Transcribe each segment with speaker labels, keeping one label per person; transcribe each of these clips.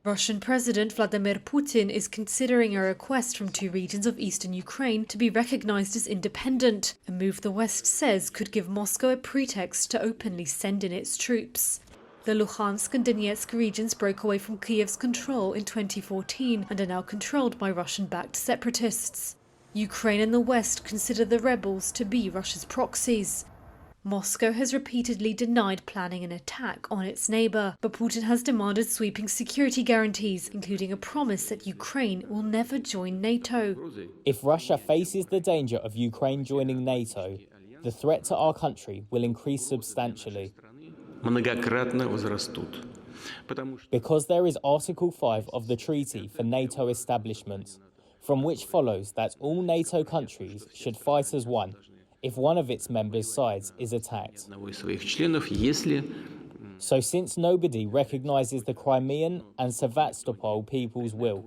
Speaker 1: Russian President Vladimir Putin is considering a request from two regions of eastern Ukraine to be recognized as independent, a move the West says could give Moscow a pretext to openly send in its troops. The Luhansk and Donetsk regions broke away from Kyiv's control in 2014 and are now controlled by Russian-backed separatists. Ukraine and the West consider the rebels to be Russia's proxies. Moscow has repeatedly denied planning an attack on its neighbour, but Putin has demanded sweeping security guarantees, including a promise that Ukraine will never join NATO.
Speaker 2: If Russia faces the danger of Ukraine joining NATO, the threat to our country will increase substantially. Because there is Article 5 of the Treaty for NATO establishment, from which follows that all NATO countries should fight as one if one of its members' sides is attacked. So since nobody recognises the Crimean and Sevastopol people's will,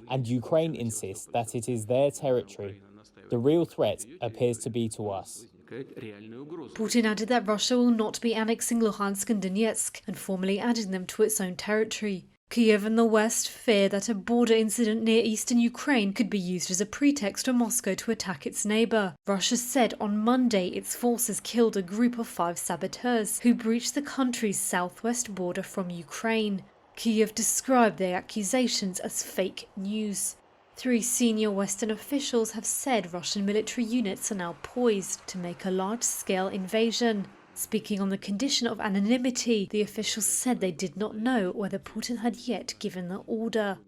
Speaker 2: and Ukraine insists that it is their territory, the real threat appears to be to us.
Speaker 1: Putin added that Russia will not be annexing Luhansk and Donetsk and formally adding them to its own territory. Kyiv and the West fear that a border incident near eastern Ukraine could be used as a pretext for Moscow to attack its neighbour. Russia said on Monday its forces killed a group of 5 saboteurs who breached the country's southwest border from Ukraine. Kyiv described the accusations as fake news. 3 senior Western officials have said Russian military units are now poised to make a large-scale invasion. Speaking on the condition of anonymity, the officials said they did not know whether Putin had yet given the order.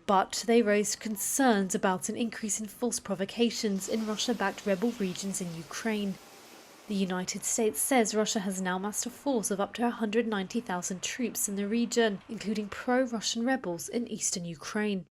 Speaker 1: But they raised concerns about an increase in false provocations in Russia-backed rebel regions in Ukraine. The United States says Russia has now amassed a force of up to 190,000 troops in the region, including pro-Russian rebels in eastern Ukraine.